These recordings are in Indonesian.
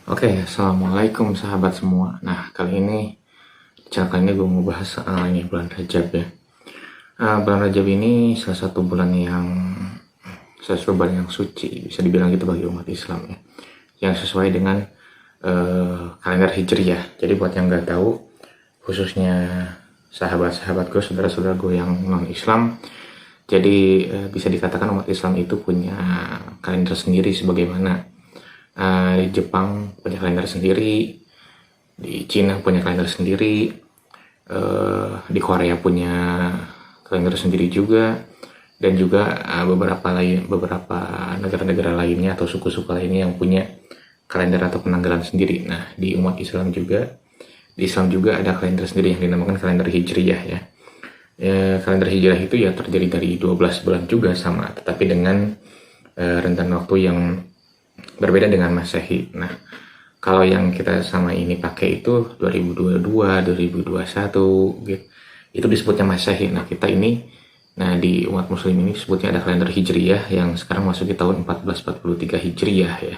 Oke, assalamualaikum sahabat semua. Nah, kali ini gue mau bahas soalnya bulan Rajab ya. Bulan Rajab ini salah satu bulan yang suci, bisa dibilang gitu bagi umat Islam ya, yang sesuai dengan kalender Hijriah. Jadi buat yang nggak tahu, khususnya sahabat-sahabat gue, saudara-saudara gue yang non Islam, jadi bisa dikatakan umat Islam itu punya kalender sendiri sebagaimana di Jepang punya kalender sendiri, di Cina punya kalender sendiri, di Korea punya kalender sendiri juga, dan juga beberapa negara-negara lainnya atau suku-suku lainnya yang punya kalender atau penanggalan sendiri. Nah, di umat Islam juga, ada kalender sendiri yang dinamakan kalender Hijriyah ya. Kalender Hijriah itu ya terdiri dari 12 bulan juga sama, tetapi dengan rentan waktu yang berbeda dengan Masehi. Nah, kalau yang kita sama ini pakai itu 2022, 2021 gitu. Itu disebutnya Masehi. Nah, di umat muslim ini sebutnya ada kalender Hijriyah yang sekarang masuk di tahun 1443 Hijriyah ya.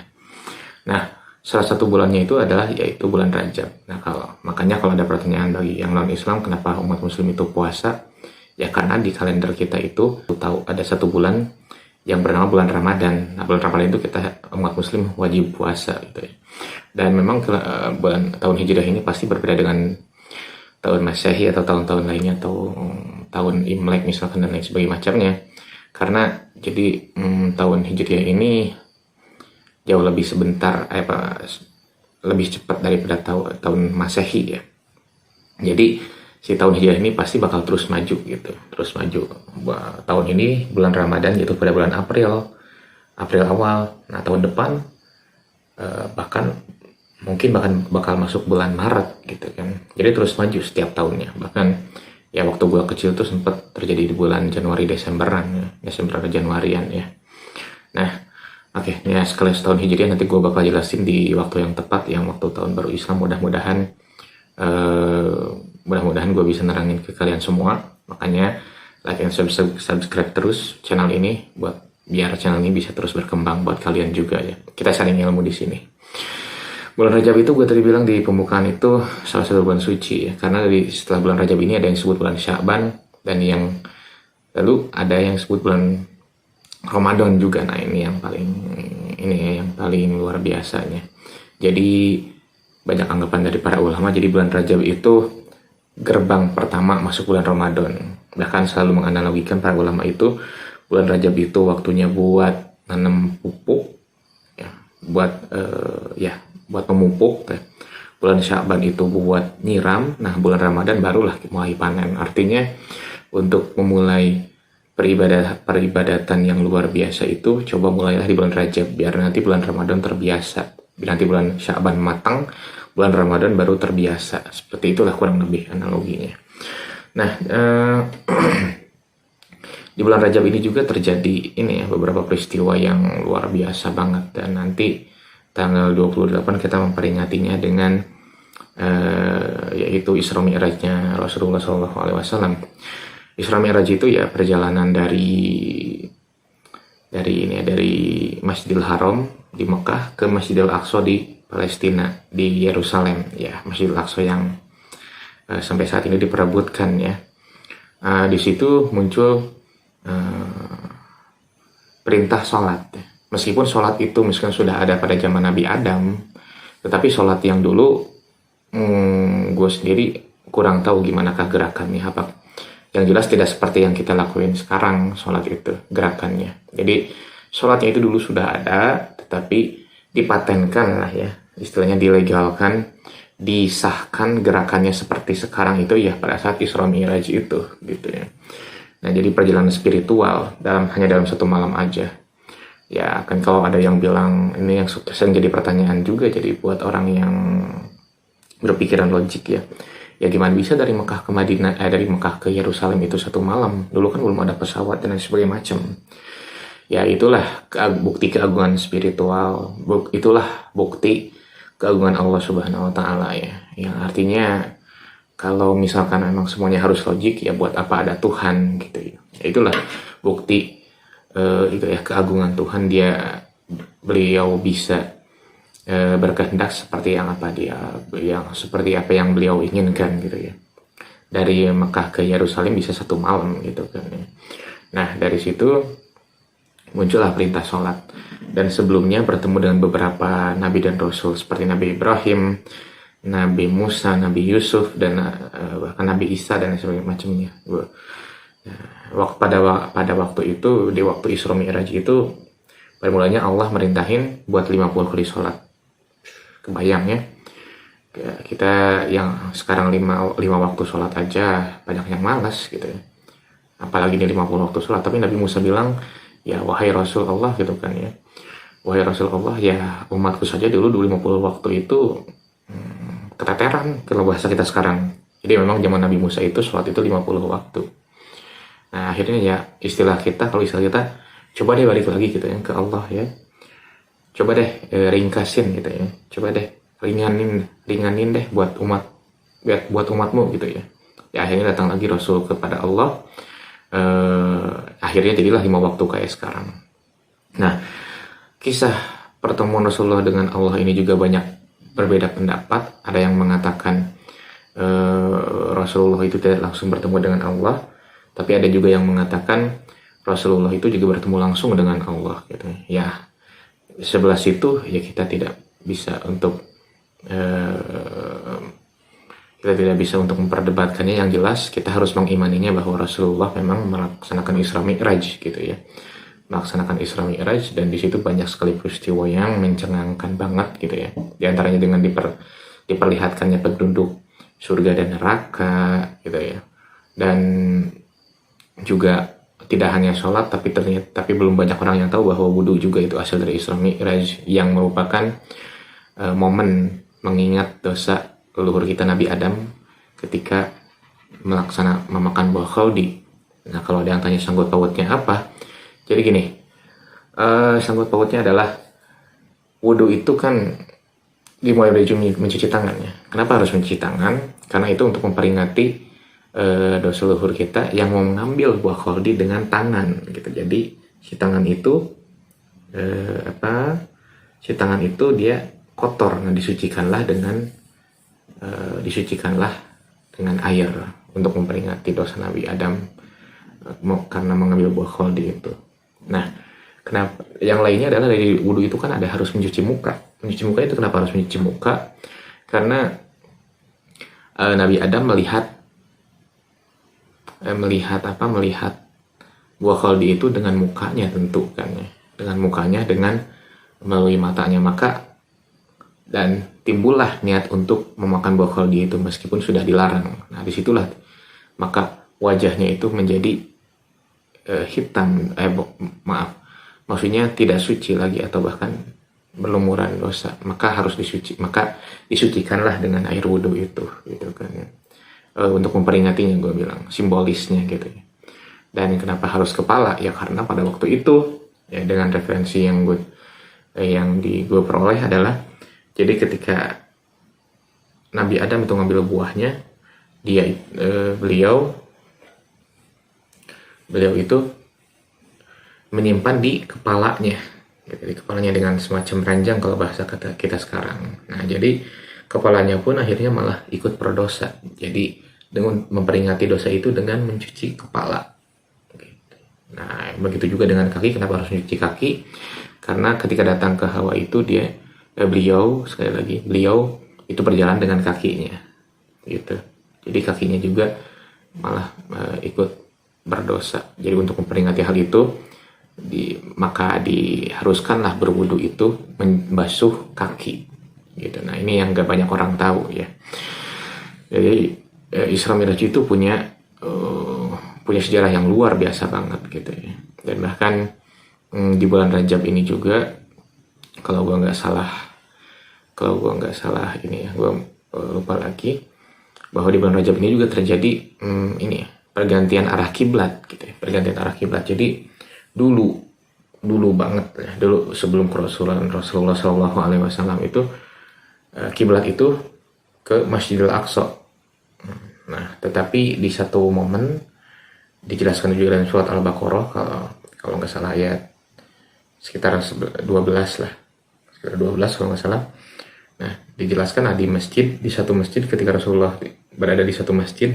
Nah, salah satu bulannya itu adalah yaitu bulan Rajab. Nah, makanya kalau ada pertanyaan bagi yang non-Islam kenapa umat muslim itu puasa? Ya karena di kalender kita itu tahu ada satu bulan yang bernama bulan Ramadan. Nah, bulan Ramadan itu kita umat muslim wajib puasa gitu ya. Dan memang bulan tahun Hijriah ini pasti berbeda dengan tahun Masehi atau tahun-tahun lainnya atau tahun Imlek misalkan dan lain sebagainya macamnya. Karena jadi tahun Hijriah ini jauh lebih lebih cepat daripada tahun Masehi ya. Jadi si tahun Hijriah ini pasti bakal terus maju gitu, terus maju. Tahun ini bulan Ramadan yaitu pada bulan April awal. Nah, tahun depan mungkin bakal masuk bulan Maret gitu kan. Jadi terus maju setiap tahunnya. Bahkan ya waktu gue kecil tuh sempat terjadi di bulan Januari Desember Januarian ya. Nah, oke, ya sekali setahun Hijriah nanti gue bakal jelasin di waktu yang tepat, yang waktu tahun baru Islam. Mudah-mudahan gue bisa nerangin ke kalian semua. Makanya like and subscribe terus channel ini biar channel ini bisa terus berkembang buat kalian juga ya. Kita saling ilmu di sini. Bulan Rajab itu gue tadi bilang di pembukaan itu salah satu bulan suci ya. Karena setelah bulan Rajab ini ada yang disebut bulan Sya'ban dan lalu ada yang disebut bulan Ramadan juga. Nah, ini yang paling luar biasanya. Jadi banyak anggapan dari para ulama, jadi bulan Rajab itu gerbang pertama masuk bulan Ramadan. Bahkan selalu menganalogikan para ulama itu bulan Rajab itu waktunya buat nanam pupuk ya, buat pemupuk ya. Bulan Sya'ban itu buat nyiram. Nah, bulan Ramadan barulah mulai panen. Artinya untuk memulai peribadatan yang luar biasa itu coba mulailah di bulan Rajab biar nanti bulan Ramadan terbiasa. Nanti bulan Sya'ban matang, bulan Ramadan baru terbiasa. Seperti itulah kurang lebih analoginya. Nah, di bulan Rajab ini juga terjadi beberapa peristiwa yang luar biasa banget. Dan nanti tanggal 28 kita memperingatinya dengan yaitu Isra Mi'rajnya Rasulullah SAW. Isra Mi'raj itu ya perjalanan dari Masjidil Haram di Mekah ke Masjidil Aqsa di Palestina, di Yerusalem ya, Masjidil Aqsa yang sampai saat ini diperebutkan ya. Di situ muncul perintah sholat. Meskipun sholat itu sudah ada pada zaman Nabi Adam, tetapi sholat yang dulu gue sendiri kurang tahu gimanakah gerakannya apa. Yang jelas tidak seperti yang kita lakuin sekarang sholat itu gerakannya. Jadi sholatnya itu dulu sudah ada, tetapi dipatenkan lah ya, istilahnya dilegalkan, disahkan gerakannya seperti sekarang itu ya pada saat Isra Mi'raj itu gitu ya. Nah, jadi perjalanan spiritual hanya dalam satu malam aja. Ya kan, kalau ada yang bilang ini yang sering jadi pertanyaan juga, jadi buat orang yang berpikiran logik ya. Ya gimana bisa dari Mekah ke Madinah, dari Mekah ke Yerusalem itu satu malam? Dulu kan belum ada pesawat dan lain sebagainya macam. Ya itulah bukti keagungan spiritual, itulah bukti keagungan Allah Subhanahu Wa Taala ya. Yang artinya kalau misalkan memang semuanya harus logik, ya buat apa ada Tuhan gitu ya. Itulah bukti keagungan Tuhan, beliau bisa berkehendak seperti seperti apa yang beliau inginkan gitu ya. Dari Mekah ke Yerusalem bisa 1 malam gitu kan ya. Nah dari situ muncullah perintah sholat, dan sebelumnya bertemu dengan beberapa nabi dan rasul seperti Nabi Ibrahim, Nabi Musa, Nabi Yusuf, dan bahkan Nabi Isa dan sebagainya. Pada waktu itu, di waktu Isra Mi'raj itu, permulanya Allah merintahin buat 50 kali sholat. Kebayang ya, kita yang sekarang 5 waktu sholat aja banyak yang malas gitu ya, apalagi ini 50 waktu sholat. Tapi Nabi Musa bilang, ya wahai Rasul Allah gitu kan ya, wahai Rasul Allah, ya umatku saja dulu 50 waktu itu keteteran kalau bahasa kita sekarang. Jadi memang zaman Nabi Musa itu sholat itu 50 waktu. Nah akhirnya ya istilah kita coba deh balik lagi gitu ya ke Allah ya, coba deh ringkasin gitu ya, coba deh ringanin deh buat umatmu gitu ya. Ya akhirnya datang lagi Rasul kepada Allah, akhirnya jadilah 5 waktu kayak sekarang. Nah kisah pertemuan Rasulullah dengan Allah ini juga banyak berbeda pendapat. Ada yang mengatakan Rasulullah itu tidak langsung bertemu dengan Allah, tapi ada juga yang mengatakan Rasulullah itu juga bertemu langsung dengan Allah gitu ya. Sebelah situ ya kita tidak bisa untuk memperdebatkannya. Yang jelas kita harus mengimaninya bahwa Rasulullah memang melaksanakan Isra Mi'raj gitu ya, melaksanakan Isra Mi'raj, dan di situ banyak sekali peristiwa yang mencengangkan banget gitu ya. Di antaranya dengan diperlihatkannya penduduk surga dan neraka gitu ya. Dan juga tidak hanya sholat, tapi belum banyak orang yang tahu bahwa wudhu juga itu asal dari Isra Mi'raj, yang merupakan momen mengingat dosa leluhur kita Nabi Adam ketika memakan buah khaldi. Nah kalau ada yang tanya sangkut pautnya apa, jadi gini, sangkut pautnya adalah wudhu itu kan dimulai dari mencuci tangannya. Kenapa harus mencuci tangan? Karena itu untuk memperingati dosa leluhur kita yang mau mengambil buah khaldi dengan tangan gitu. Jadi si tangan itu dia kotor, nah disucikanlah dengan air untuk memperingati dosa Nabi Adam karena mengambil buah khaldi itu. Nah kenapa yang lainnya adalah dari wudhu itu kan ada harus mencuci muka. Mencuci muka itu kenapa harus mencuci muka? Karena Nabi Adam melihat buah khaldi itu dengan mukanya, tentu kan ya, dengan melalui matanya, dan timbullah niat untuk memakan buah khaldi itu meskipun sudah dilarang. Nah disitulah maka wajahnya itu menjadi hitam, maksudnya tidak suci lagi atau bahkan berlumuran dosa, maka disucikanlah dengan air wudhu itu gitu kan ya. Untuk memperingatinya, gue bilang simbolisnya gitu ya. Dan kenapa harus kepala ya, karena pada waktu itu ya, dengan referensi yang gue peroleh adalah, jadi ketika Nabi Adam itu ngambil buahnya, beliau itu menyimpan di kepalanya dengan semacam ranjang kalau bahasa kata kita sekarang. Nah jadi kepalanya pun akhirnya malah ikut berdosa. Jadi dengan memperingati dosa itu dengan mencuci kepala. Nah begitu juga dengan kaki. Kenapa harus mencuci kaki? Karena ketika datang ke Hawa itu beliau itu berjalan dengan kakinya gitu. Jadi kakinya juga malah ikut berdosa. Jadi untuk memperingati hal itu maka diharuskanlah berwudu itu membasuh kaki gitu. Nah ini yang gak banyak orang tahu ya. Jadi Isra Mi'raj itu punya sejarah yang luar biasa banget gitu ya. Dan bahkan di bulan Rajab ini juga, kalau gue nggak salah ini ya, gue lupa lagi, bahwa di bulan Rajab ini juga terjadi pergantian arah kiblat gitu ya. Pergantian arah kiblat. Jadi dulu banget ya, dulu sebelum Rasulullah SAW itu kiblat itu ke Masjidil Aqsa. Nah, tetapi di satu momen dijelaskan juga dalam surat Al-Baqarah, kalau nggak salah ayat sekitar 12 lah, sekitar 12 kalau nggak salah. Nah, dijelaskan di masjid, di satu masjid ketika Rasulullah berada di satu masjid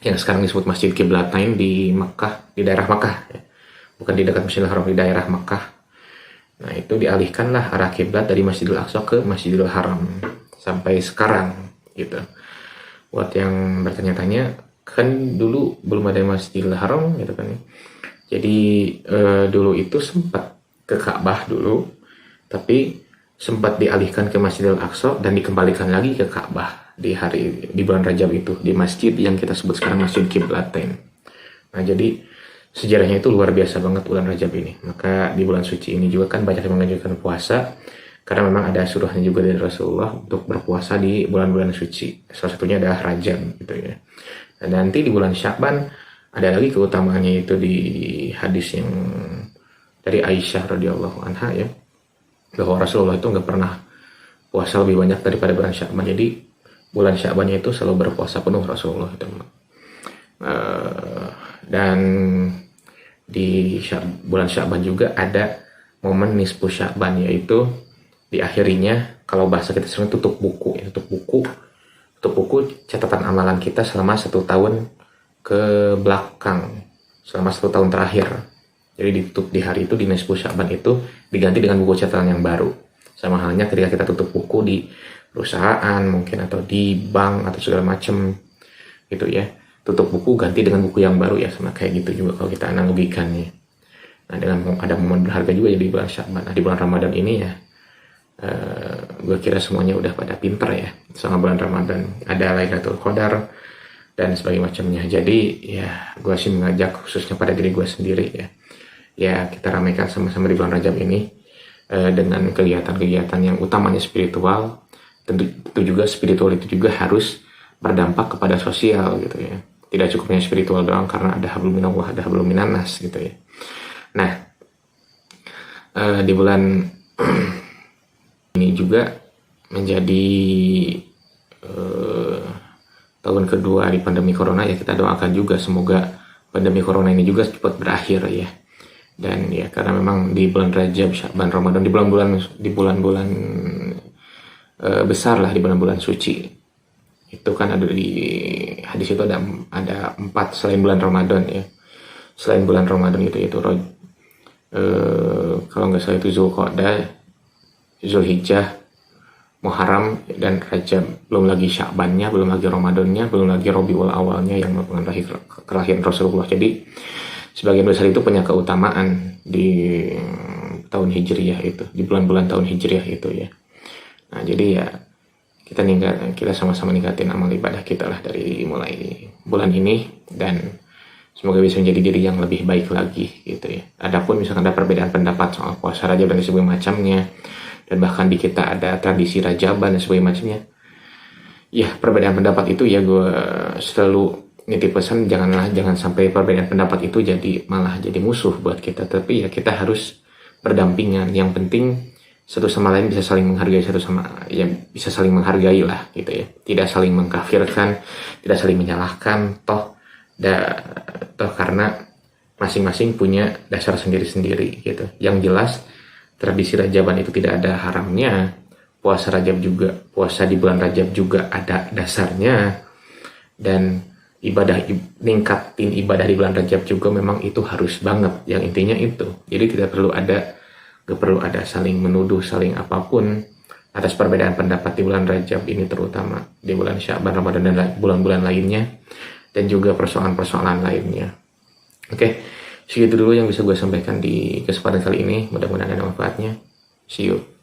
yang sekarang disebut Masjid Qiblatain di Makkah, di daerah Makkah ya. Bukan di dekat Masjidil Haram, di daerah Makkah. Nah, itu dialihkanlah arah kiblat dari Masjidil Aqsa ke Masjidil Haram sampai sekarang gitu. Buat yang bertanya-tanya, kan dulu belum ada Masjidil Haram gitu kan. Jadi dulu itu sempat ke Ka'bah dulu, tapi sempat dialihkan ke Masjidil Aqsa dan dikembalikan lagi ke Ka'bah di bulan Rajab itu, di masjid yang kita sebut sekarang Masjid Qiblatain. Nah, jadi sejarahnya itu luar biasa banget bulan Rajab ini. Maka di bulan suci ini juga kan banyak yang mengajukan puasa, karena memang ada suruhannya juga dari Rasulullah untuk berpuasa di bulan-bulan suci. Salah satunya adalah Rajab gitu ya. Dan nanti di bulan Sya'ban ada lagi keutamaannya, itu di hadis yang dari Aisyah radhiyallahu anha ya, bahwa Rasulullah itu nggak pernah puasa lebih banyak daripada bulan Sya'ban. Jadi bulan Sya'bannya itu selalu berpuasa penuh Rasulullah itu. Dan di bulan Sya'ban juga ada momen nisfu Sya'ban, yaitu diakhirinya, kalau bahasa kita sering tutup buku catatan amalan kita selama 1 tahun ke belakang, selama 1 tahun terakhir. Jadi ditutup di hari itu, di nisfu Sya'ban itu diganti dengan buku catatan yang baru. Sama halnya ketika kita tutup buku di perusahaan mungkin, atau di bank atau segala macam gitu ya, tutup buku ganti dengan buku yang baru ya, sama kayak gitu juga kalau kita analogikannya. Nah, dengan ada momen berharga juga jadi bulan Sya'ban. Nah, di bulan Ramadan ini ya, gue kira semuanya udah pada pinter ya sama bulan Ramadan, ada Lailatul Qadar dan sebagainya macamnya. Jadi ya, gue sih mengajak khususnya pada diri gue sendiri ya kita ramaikan sama-sama di bulan Rajab ini dengan kegiatan-kegiatan yang utamanya spiritual. Tentu juga spiritual itu juga harus berdampak kepada sosial gitu ya. Tidak cukupnya spiritual doang, karena ada hablum minallah, ada hablum minannas gitu ya. Nah, di bulan ini juga menjadi tahun kedua di pandemi corona ya. Kita doakan juga semoga pandemi corona ini juga cepat berakhir ya. Dan ya, karena memang di bulan Rajab, Sya'ban, Ramadan, di bulan-bulan besar lah, di bulan-bulan suci itu kan ada di hadis itu ada 4 selain bulan Ramadan ya. Selain bulan Ramadan itu kalau nggak salah itu Zulqa'dah, Zulhijjah, Muharram, dan Rajab. Belum lagi Sya'bannya, belum lagi Ramadannya, belum lagi Rabiul Awalnya yang merupakan kelahiran Rasulullah. Jadi sebagian besar itu punya keutamaan di tahun Hijriyah itu, di bulan-bulan tahun Hijriyah itu ya. Nah, jadi ya kita sama-sama ningkatin amal ibadah kita lah dari mulai bulan ini, dan semoga bisa menjadi diri yang lebih baik lagi gitu ya. Adapun misalkan ada perbedaan pendapat soal puasa Rajab dan sebagainya macamnya, dan bahkan di kita ada tradisi Rajaban dan sebagainya macamnya, ya perbedaan pendapat itu ya gue selalu nitip pesan, jangan sampai perbedaan pendapat itu malah jadi musuh buat kita. Tapi ya kita harus berdampingan. Yang penting satu sama lain bisa saling menghargai, bisa saling menghargai lah gitu ya. Tidak saling mengkafirkan, tidak saling menyalahkan, toh karena masing-masing punya dasar sendiri-sendiri gitu. Yang jelas tradisi Rajaban itu tidak ada haramnya. Puasa di bulan Rajab juga ada dasarnya, dan ningkatin ibadah di bulan Rajab juga memang itu harus banget. Yang intinya itu. Jadi gak perlu ada saling menuduh, saling apapun atas perbedaan pendapat di bulan Rajab ini, terutama di bulan Sya'ban, Ramadan, dan bulan-bulan lainnya, dan juga persoalan-persoalan lainnya. Oke, segitu dulu yang bisa gue sampaikan di kesempatan kali ini. Mudah-mudahan ada manfaatnya. See you.